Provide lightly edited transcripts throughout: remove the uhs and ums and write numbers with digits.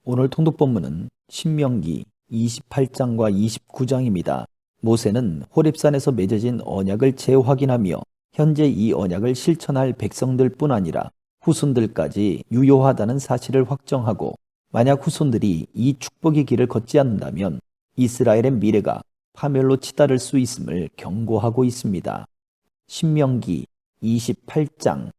오늘 통독본문은 신명기 28장과 29장입니다. 모세는 호렙산에서 맺어진 언약을 재확인하며 현재 이 언약을 실천할 백성들뿐 아니라 후손들까지 유효하다는 사실을 확정하고, 만약 후손들이 이 축복의 길을 걷지 않는다면 이스라엘의 미래가 파멸로 치달을 수 있음을 경고하고 있습니다. 신명기 28장.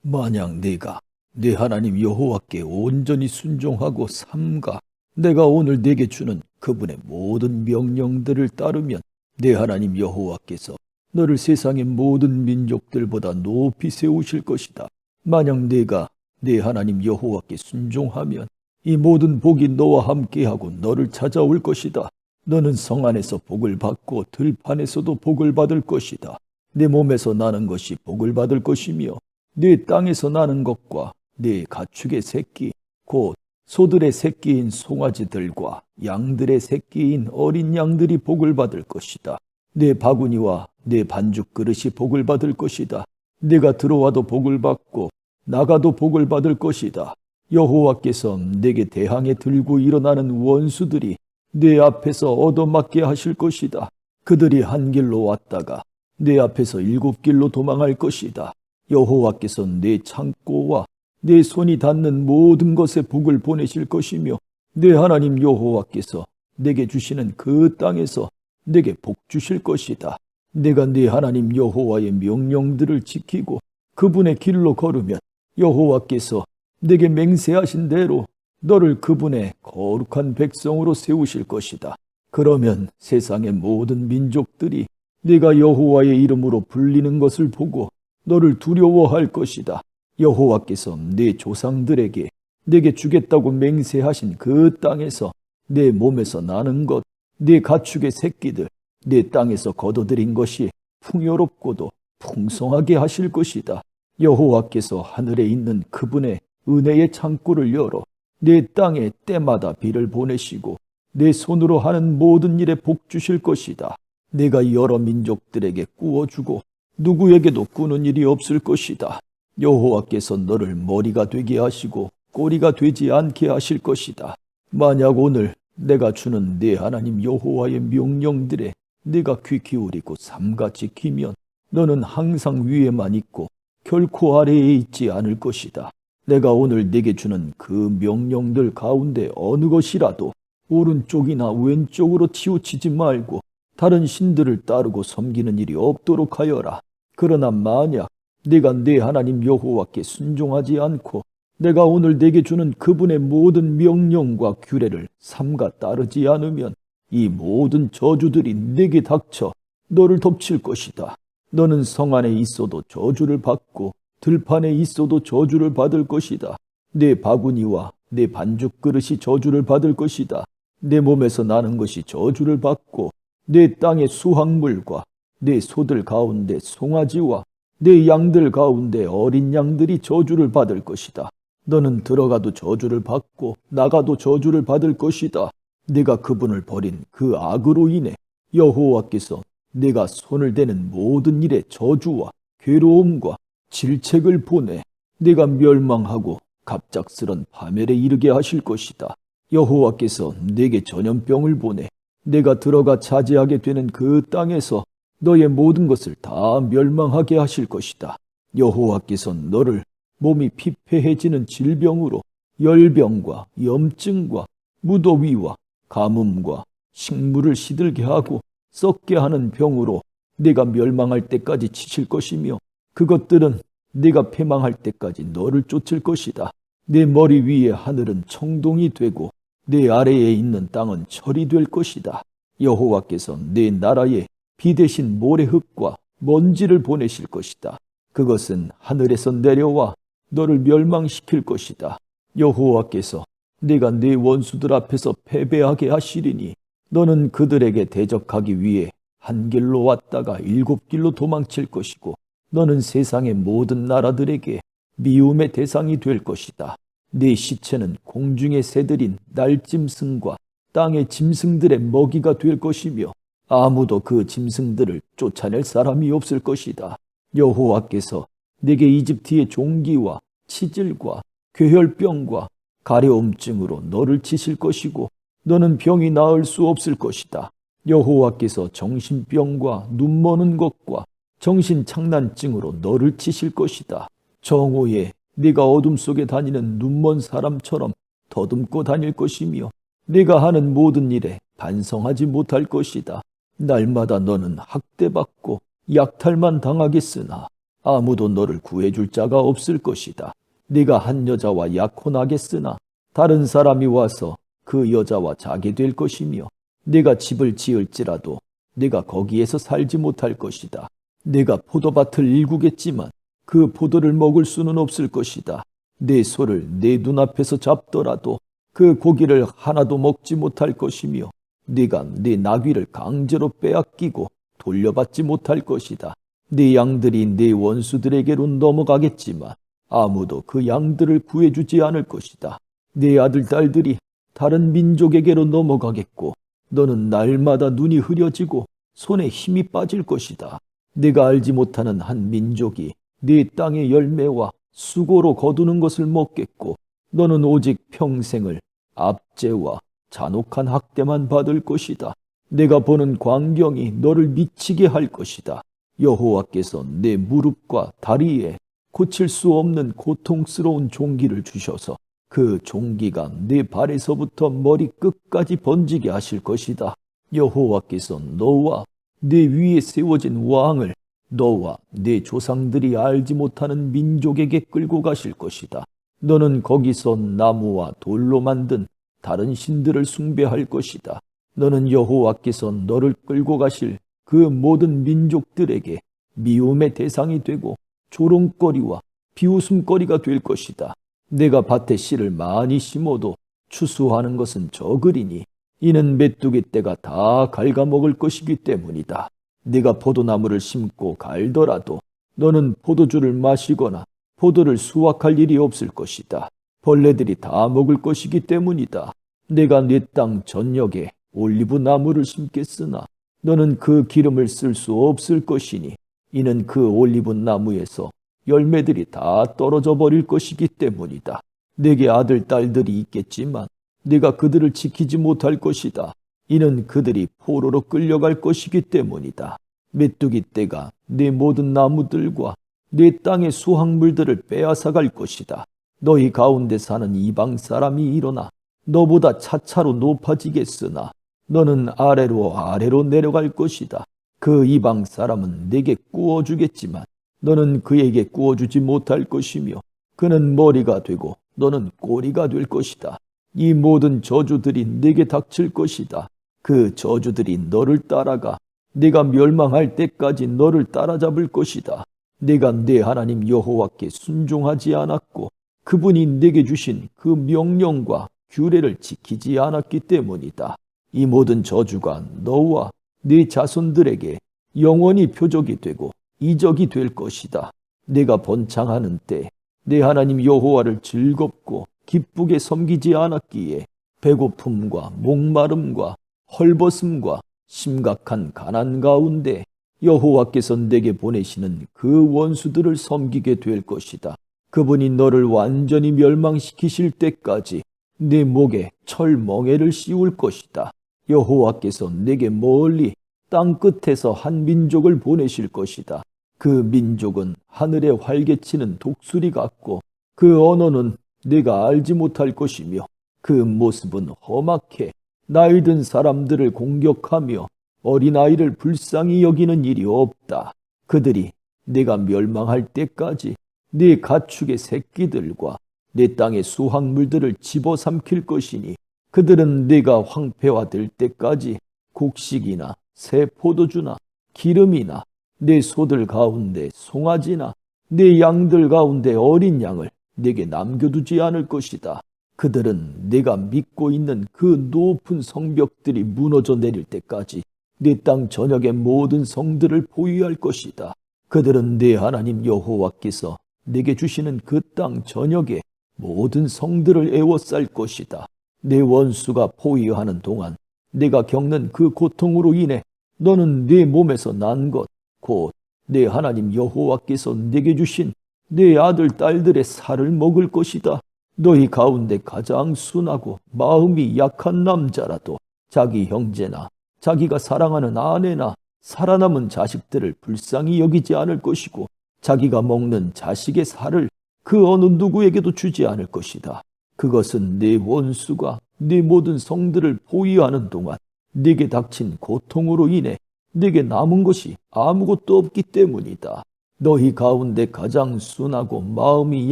만약 내가 내 하나님 여호와께 온전히 순종하고 삼가 내가 오늘 내게 주는 그분의 모든 명령들을 따르면 내 하나님 여호와께서 너를 세상의 모든 민족들보다 높이 세우실 것이다. 만약 내가 내 하나님 여호와께 순종하면 이 모든 복이 너와 함께하고 너를 찾아올 것이다. 너는 성 안에서 복을 받고 들판에서도 복을 받을 것이다. 내 몸에서 나는 것이 복을 받을 것이며 내 땅에서 나는 것과 내 가축의 새끼, 곧 소들의 새끼인 송아지들과 양들의 새끼인 어린 양들이 복을 받을 것이다. 내 바구니와 내 반죽 그릇이 복을 받을 것이다. 내가 들어와도 복을 받고 나가도 복을 받을 것이다. 여호와께서 내게 대항해 들고 일어나는 원수들이 내 앞에서 얻어맞게 하실 것이다. 그들이 한 길로 왔다가 내 앞에서 7길로 도망할 것이다. 여호와께서 내 창고와 내 손이 닿는 모든 것에 복을 보내실 것이며 내 하나님 여호와께서 내게 주시는 그 땅에서 내게 복 주실 것이다. 내가 내 하나님 여호와의 명령들을 지키고 그분의 길로 걸으면 여호와께서 내게 맹세하신 대로 너를 그분의 거룩한 백성으로 세우실 것이다. 그러면 세상의 모든 민족들이 네가 여호와의 이름으로 불리는 것을 보고 너를 두려워할 것이다. 여호와께서 네 조상들에게 내게 주겠다고 맹세하신 그 땅에서 내 몸에서 나는 것, 네 가축의 새끼들, 내 땅에서 거둬들인 것이 풍요롭고도 풍성하게 하실 것이다. 여호와께서 하늘에 있는 그분의 은혜의 창고를 열어 내 땅에 때마다 비를 보내시고 내 손으로 하는 모든 일에 복 주실 것이다. 내가 여러 민족들에게 꾸어주고 누구에게도 꾸는 일이 없을 것이다. 여호와께서 너를 머리가 되게 하시고 꼬리가 되지 않게 하실 것이다. 만약 오늘 내가 주는 내 하나님 여호와의 명령들에 네가 귀 기울이고 삼가 지키면 너는 항상 위에만 있고 결코 아래에 있지 않을 것이다. 내가 오늘 네게 주는 그 명령들 가운데 어느 것이라도 오른쪽이나 왼쪽으로 치우치지 말고 다른 신들을 따르고 섬기는 일이 없도록 하여라. 그러나 만약 네가 네 하나님 여호와께 순종하지 않고 내가 오늘 네게 주는 그분의 모든 명령과 규례를 삼가 따르지 않으면 이 모든 저주들이 네게 닥쳐 너를 덮칠 것이다. 너는 성 안에 있어도 저주를 받고 들판에 있어도 저주를 받을 것이다. 내 바구니와 내 반죽 그릇이 저주를 받을 것이다. 내 몸에서 나는 것이 저주를 받고 내 땅의 수확물과 내 소들 가운데 송아지와 내 양들 가운데 어린 양들이 저주를 받을 것이다. 너는 들어가도 저주를 받고 나가도 저주를 받을 것이다. 네가 그분을 버린 그 악으로 인해 여호와께서 네가 손을 대는 모든 일에 저주와 괴로움과 질책을 보내 네가 멸망하고 갑작스런 파멸에 이르게 하실 것이다. 여호와께서 네게 전염병을 보내 네가 들어가 차지하게 되는 그 땅에서 너의 모든 것을 다 멸망하게 하실 것이다. 여호와께서 너를 몸이 피폐해지는 질병으로 열병과 염증과 무더위와 가뭄과 식물을 시들게 하고 썩게 하는 병으로 네가 멸망할 때까지 치실 것이며 그것들은 네가 패망할 때까지 너를 쫓을 것이다. 내 머리 위에 하늘은 청동이 되고 내 아래에 있는 땅은 철이 될 것이다. 여호와께서 내 나라에 비 대신 모래흙과 먼지를 보내실 것이다. 그것은 하늘에서 내려와 너를 멸망시킬 것이다. 여호와께서 네가 네 원수들 앞에서 패배하게 하시리니 너는 그들에게 대적하기 위해 한 길로 왔다가 7길로 도망칠 것이고 너는 세상의 모든 나라들에게 미움의 대상이 될 것이다. 네 시체는 공중의 새들인 날짐승과 땅의 짐승들의 먹이가 될 것이며 아무도 그 짐승들을 쫓아낼 사람이 없을 것이다. 여호와께서 네게 이집트의 종기와 치질과 괴혈병과 가려움증으로 너를 치실 것이고 너는 병이 나을 수 없을 것이다. 여호와께서 정신병과 눈머는 것과 정신착란증으로 너를 치실 것이다. 정오에 네가 어둠 속에 다니는 눈먼 사람처럼 더듬고 다닐 것이며 네가 하는 모든 일에 반성하지 못할 것이다. 날마다 너는 학대받고 약탈만 당하겠으나 아무도 너를 구해줄 자가 없을 것이다. 네가 한 여자와 약혼하겠으나 다른 사람이 와서 그 여자와 자게 될 것이며 네가 집을 지을지라도 네가 거기에서 살지 못할 것이다. 네가 포도밭을 일구겠지만 그 포도를 먹을 수는 없을 것이다. 내 소를 내 눈앞에서 잡더라도 그 고기를 하나도 먹지 못할 것이며 네가 네 나귀를 강제로 빼앗기고 돌려받지 못할 것이다. 네 양들이 네 원수들에게로 넘어가겠지만 아무도 그 양들을 구해주지 않을 것이다. 네 아들, 딸들이 다른 민족에게로 넘어가겠고 너는 날마다 눈이 흐려지고 손에 힘이 빠질 것이다. 네가 알지 못하는 한 민족이 네 땅의 열매와 수고로 거두는 것을 먹겠고 너는 오직 평생을 압제와 잔혹한 학대만 받을 것이다. 내가 보는 광경이 너를 미치게 할 것이다. 여호와께서 내 무릎과 다리에 고칠 수 없는 고통스러운 종기를 주셔서 그 종기가 네 발에서부터 머리 끝까지 번지게 하실 것이다. 여호와께서 너와 네 위에 세워진 왕을 너와 네 조상들이 알지 못하는 민족에게 끌고 가실 것이다. 너는 거기서 나무와 돌로 만든 다른 신들을 숭배할 것이다. 너는 여호와께서 너를 끌고 가실 그 모든 민족들에게 미움의 대상이 되고 조롱거리와 비웃음거리가 될 것이다. 내가 밭에 씨를 많이 심어도 추수하는 것은 적으리니 이는 메뚜기 떼가 다 갉아먹을 것이기 때문이다. 네가 포도나무를 심고 갈더라도 너는 포도주를 마시거나 포도를 수확할 일이 없을 것이다. 벌레들이 다 먹을 것이기 때문이다. 내가 네 땅 전역에 올리브 나무를 심겠으나 너는 그 기름을 쓸 수 없을 것이니 이는 그 올리브 나무에서 열매들이 다 떨어져 버릴 것이기 때문이다. 네게 아들, 딸들이 있겠지만 네가 그들을 지키지 못할 것이다. 이는 그들이 포로로 끌려갈 것이기 때문이다. 메뚜기 떼가 네 모든 나무들과 네 땅의 수확물들을 빼앗아갈 것이다. 너희 가운데 사는 이방 사람이 일어나 너보다 차차로 높아지겠으나 너는 아래로 아래로 내려갈 것이다. 그 이방 사람은 네게 구워주겠지만 너는 그에게 구워주지 못할 것이며 그는 머리가 되고 너는 꼬리가 될 것이다. 이 모든 저주들이 네게 닥칠 것이다. 그 저주들이 너를 따라가 네가 멸망할 때까지 너를 따라잡을 것이다. 네가 네 하나님 여호와께 순종하지 않았고 그분이 네게 주신 그 명령과 규례를 지키지 않았기 때문이다. 이 모든 저주가 너와 네 자손들에게 영원히 표적이 되고 이적이 될 것이다. 네가 번창하는 때 내 하나님 여호와를 즐겁고 기쁘게 섬기지 않았기에 배고픔과 목마름과 헐벗음과 심각한 가난 가운데 여호와께서 내게 보내시는 그 원수들을 섬기게 될 것이다. 그분이 너를 완전히 멸망시키실 때까지 네 목에 철멍에를 씌울 것이다. 여호와께서 내게 멀리 땅 끝에서 한 민족을 보내실 것이다. 그 민족은 하늘에 활개치는 독수리 같고 그 언어는 네가 알지 못할 것이며 그 모습은 험악해 나이 든 사람들을 공격하며 어린아이를 불쌍히 여기는 일이 없다. 그들이 네가 멸망할 때까지 네 가축의 새끼들과 내 땅의 수확물들을 집어삼킬 것이니 그들은 네가 황폐화될 때까지 곡식이나 새 포도주나 기름이나 내 소들 가운데 송아지나 내 양들 가운데 어린 양을 네게 남겨두지 않을 것이다. 그들은 네가 믿고 있는 그 높은 성벽들이 무너져 내릴 때까지 네 땅 전역의 모든 성들을 보유할 것이다. 그들은 네 하나님 여호와께서 네게 주시는 그 땅 전역의 모든 성들을 에워쌀 것이다. 내 원수가 포위하는 동안 네가 겪는 그 고통으로 인해 너는 네 몸에서 난 것, 곧 내 하나님 여호와께서 네게 주신 네 아들, 딸들의 살을 먹을 것이다. 너희 가운데 가장 순하고 마음이 약한 남자라도 자기 형제나 자기가 사랑하는 아내나 살아남은 자식들을 불쌍히 여기지 않을 것이고 자기가 먹는 자식의 살을 그 어느 누구에게도 주지 않을 것이다. 그것은 네 원수가 네 모든 성들을 포위하는 동안 네게 닥친 고통으로 인해 네게 남은 것이 아무것도 없기 때문이다. 너희 가운데 가장 순하고 마음이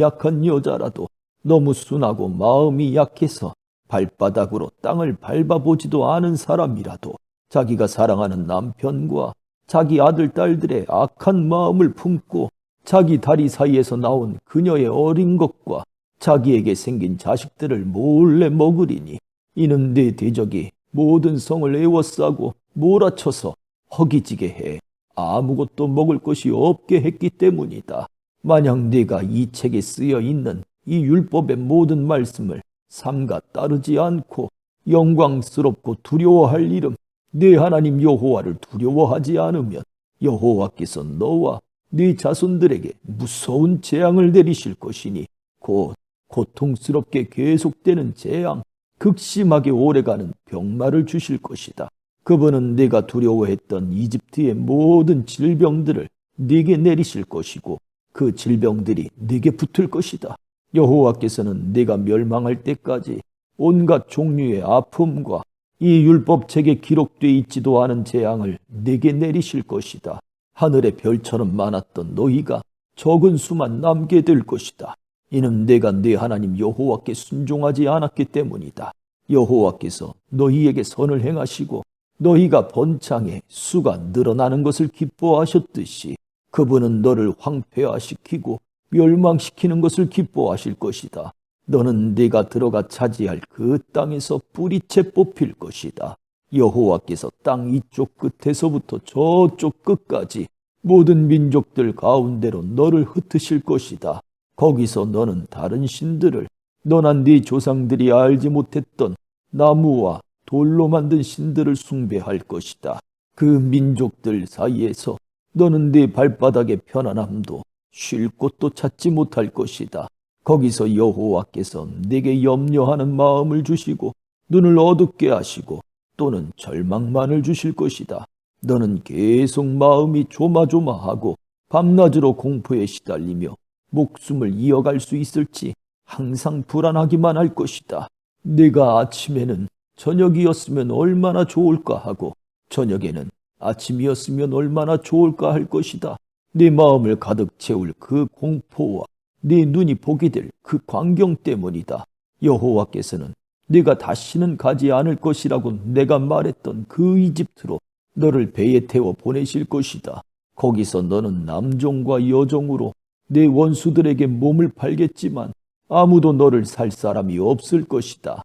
약한 여자라도 너무 순하고 마음이 약해서 발바닥으로 땅을 밟아보지도 않은 사람이라도 자기가 사랑하는 남편과 자기 아들, 딸들의 악한 마음을 품고 자기 다리 사이에서 나온 그녀의 어린 것과 자기에게 생긴 자식들을 몰래 먹으리니 이는 네 대적이 모든 성을 에워싸고 몰아쳐서 허기지게 해 아무것도 먹을 것이 없게 했기 때문이다. 만약 네가 이 책에 쓰여 있는 이 율법의 모든 말씀을 삼가 따르지 않고 영광스럽고 두려워할 일은 네 하나님 여호와를 두려워하지 않으면 여호와께서 너와 네 자손들에게 무서운 재앙을 내리실 것이니 곧 고통스럽게 계속되는 재앙, 극심하게 오래가는 병마를 주실 것이다. 그분은 네가 두려워했던 이집트의 모든 질병들을 네게 내리실 것이고 그 질병들이 네게 붙을 것이다. 여호와께서는 네가 멸망할 때까지 온갖 종류의 아픔과 이 율법책에 기록되어 있지도 않은 재앙을 네게 내리실 것이다. 하늘의 별처럼 많았던 너희가 적은 수만 남게 될 것이다. 이는 내가 네 하나님 여호와께 순종하지 않았기 때문이다. 여호와께서 너희에게 선을 행하시고 너희가 번창해 수가 늘어나는 것을 기뻐하셨듯이 그분은 너를 황폐화시키고 멸망시키는 것을 기뻐하실 것이다. 너는 네가 들어가 차지할 그 땅에서 뿌리채 뽑힐 것이다. 여호와께서 땅 이쪽 끝에서부터 저쪽 끝까지 모든 민족들 가운데로 너를 흩으실 것이다. 거기서 너는 다른 신들을 너나 네 조상들이 알지 못했던 나무와 돌로 만든 신들을 숭배할 것이다. 그 민족들 사이에서 너는 네 발바닥의 편안함도 쉴 곳도 찾지 못할 것이다. 거기서 여호와께서 네게 염려하는 마음을 주시고 눈을 어둡게 하시고 또는 절망만을 주실 것이다. 너는 계속 마음이 조마조마하고 밤낮으로 공포에 시달리며 목숨을 이어갈 수 있을지 항상 불안하기만 할 것이다. 네가 아침에는 저녁이었으면 얼마나 좋을까 하고 저녁에는 아침이었으면 얼마나 좋을까 할 것이다. 네 마음을 가득 채울 그 공포와 네 눈이 보게 될 그 광경 때문이다. 여호와께서는 네가 다시는 가지 않을 것이라고 내가 말했던 그 이집트로 너를 배에 태워 보내실 것이다. 거기서 너는 남종과 여종으로 내 원수들에게 몸을 팔겠지만 아무도 너를 살 사람이 없을 것이다.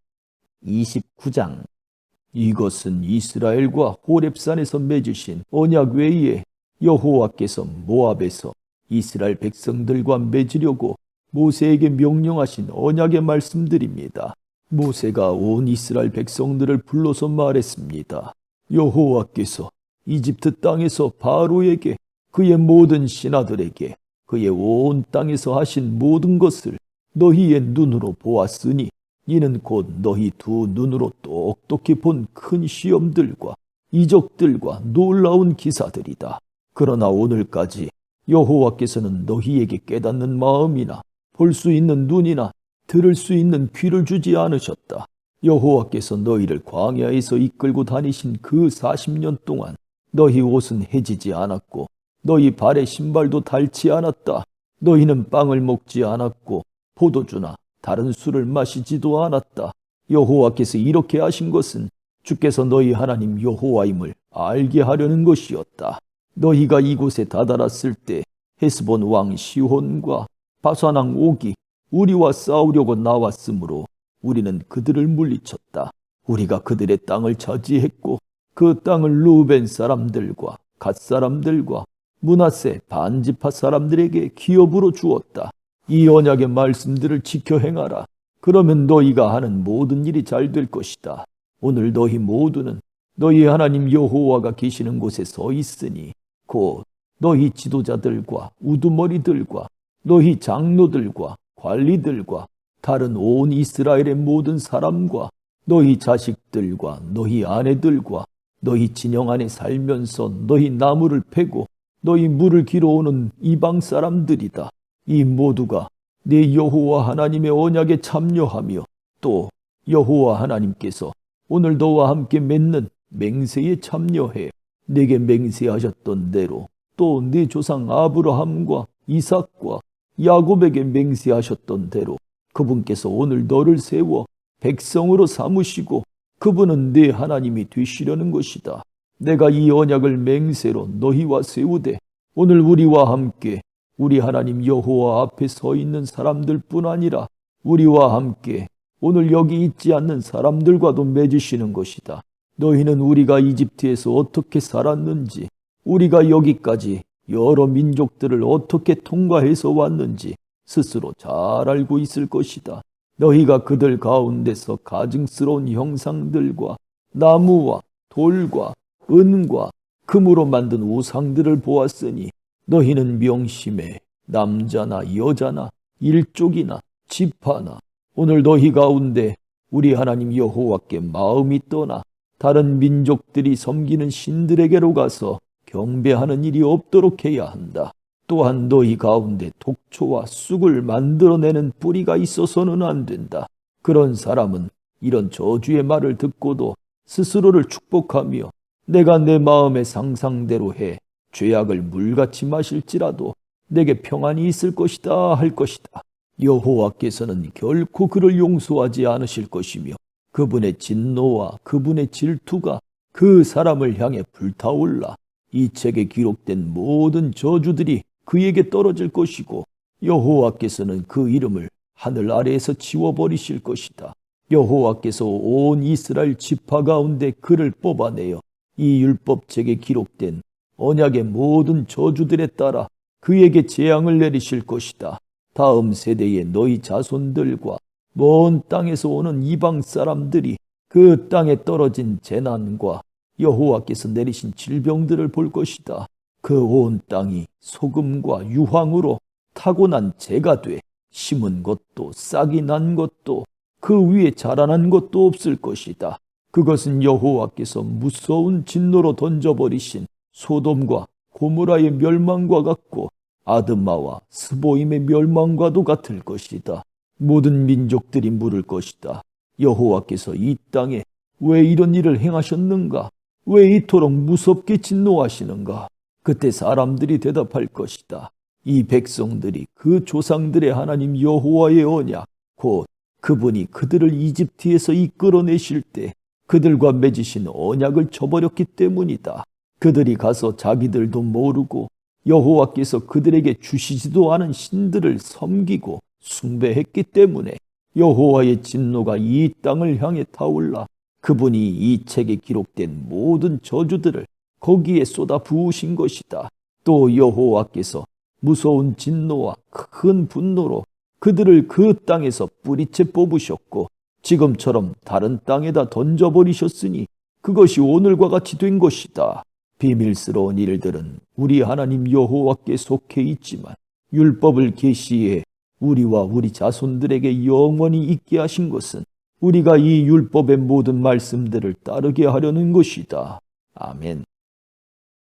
29장. 이것은 이스라엘과 호렙산에서 맺으신 언약 외에 여호와께서 모압에서 이스라엘 백성들과 맺으려고 모세에게 명령하신 언약의 말씀들입니다. 모세가 온 이스라엘 백성들을 불러서 말했습니다. 여호와께서 이집트 땅에서 바로에게 그의 모든 신하들에게 그의 온 땅에서 하신 모든 것을 너희의 눈으로 보았으니 이는 곧 너희 두 눈으로 똑똑히 본 큰 시험들과 이적들과 놀라운 기사들이다. 그러나 오늘까지 여호와께서는 너희에게 깨닫는 마음이나 볼 수 있는 눈이나 들을 수 있는 귀를 주지 않으셨다. 여호와께서 너희를 광야에서 이끌고 다니신 그 40년 동안 너희 옷은 해지지 않았고 너희 발에 신발도 닳지 않았다. 너희는 빵을 먹지 않았고 포도주나 다른 술을 마시지도 않았다. 여호와께서 이렇게 하신 것은 주께서 너희 하나님 여호와임을 알게 하려는 것이었다. 너희가 이곳에 다다랐을 때 헤스본 왕 시혼과 바산 왕 옥이 우리와 싸우려고 나왔으므로 우리는 그들을 물리쳤다. 우리가 그들의 땅을 차지했고 그 땅을 루벤 사람들과 갓 사람들과 므낫세 반지파 사람들에게 기업으로 주었다. 이 언약의 말씀들을 지켜 행하라. 그러면 너희가 하는 모든 일이 잘 될 것이다. 오늘 너희 모두는 너희 하나님 여호와가 계시는 곳에 서 있으니 곧 너희 지도자들과 우두머리들과 너희 장로들과 관리들과 다른 온 이스라엘의 모든 사람과 너희 자식들과 너희 아내들과 너희 진영 안에 살면서 너희 나무를 패고 너희 물을 길어오는 이방 사람들이다. 이 모두가 내 여호와 하나님의 언약에 참여하며 또 여호와 하나님께서 오늘 너와 함께 맺는 맹세에 참여해 내게 맹세하셨던 대로 또 네 조상 아브라함과 이삭과 야곱에게 맹세하셨던 대로 그분께서 오늘 너를 세워 백성으로 삼으시고 그분은 네 하나님이 되시려는 것이다. 내가 이 언약을 맹세로 너희와 세우되 오늘 우리와 함께 우리 하나님 여호와 앞에 서 있는 사람들뿐 아니라 우리와 함께 오늘 여기 있지 않는 사람들과도 맺으시는 것이다. 너희는 우리가 이집트에서 어떻게 살았는지, 우리가 여기까지 여러 민족들을 어떻게 통과해서 왔는지 스스로 잘 알고 있을 것이다. 너희가 그들 가운데서 가증스러운 형상들과 나무와 돌과 은과 금으로 만든 우상들을 보았으니 너희는 명심해 남자나 여자나 일족이나 지파나 오늘 너희 가운데 우리 하나님 여호와께 마음이 떠나 다른 민족들이 섬기는 신들에게로 가서 경배하는 일이 없도록 해야 한다. 또한 너희 가운데 독초와 쑥을 만들어내는 뿌리가 있어서는 안 된다. 그런 사람은 이런 저주의 말을 듣고도 스스로를 축복하며 내가 내 마음의 상상대로 해 죄악을 물같이 마실지라도 내게 평안이 있을 것이다 할 것이다. 여호와께서는 결코 그를 용서하지 않으실 것이며 그분의 진노와 그분의 질투가 그 사람을 향해 불타올라 이 책에 기록된 모든 저주들이 그에게 떨어질 것이고 여호와께서는 그 이름을 하늘 아래에서 지워버리실 것이다. 여호와께서 온 이스라엘 지파 가운데 그를 뽑아내어 이 율법책에 기록된 언약의 모든 저주들에 따라 그에게 재앙을 내리실 것이다. 다음 세대의 너희 자손들과 먼 땅에서 오는 이방 사람들이 그 땅에 떨어진 재난과 여호와께서 내리신 질병들을 볼 것이다. 그 온 땅이 소금과 유황으로 타고난 재가 돼 심은 것도 싹이 난 것도 그 위에 자라난 것도 없을 것이다. 그것은 여호와께서 무서운 진노로 던져버리신 소돔과 고모라의 멸망과 같고 아드마와 스보임의 멸망과도 같을 것이다. 모든 민족들이 물을 것이다. 여호와께서 이 땅에 왜 이런 일을 행하셨는가? 왜 이토록 무섭게 진노하시는가? 그때 사람들이 대답할 것이다. 이 백성들이 그 조상들의 하나님 여호와의 언약, 곧 그분이 그들을 이집트에서 이끌어내실 때 그들과 맺으신 언약을 저버렸기 때문이다. 그들이 가서 자기들도 모르고 여호와께서 그들에게 주시지도 않은 신들을 섬기고 숭배했기 때문에 여호와의 진노가 이 땅을 향해 타올라 그분이 이 책에 기록된 모든 저주들을 거기에 쏟아 부으신 것이다. 또 여호와께서 무서운 진노와 큰 분노로 그들을 그 땅에서 뿌리채 뽑으셨고 지금처럼 다른 땅에다 던져버리셨으니 그것이 오늘과 같이 된 것이다. 비밀스러운 일들은 우리 하나님 여호와께 속해 있지만 율법을 계시해 우리와 우리 자손들에게 영원히 있게 하신 것은 우리가 이 율법의 모든 말씀들을 따르게 하려는 것이다. 아멘.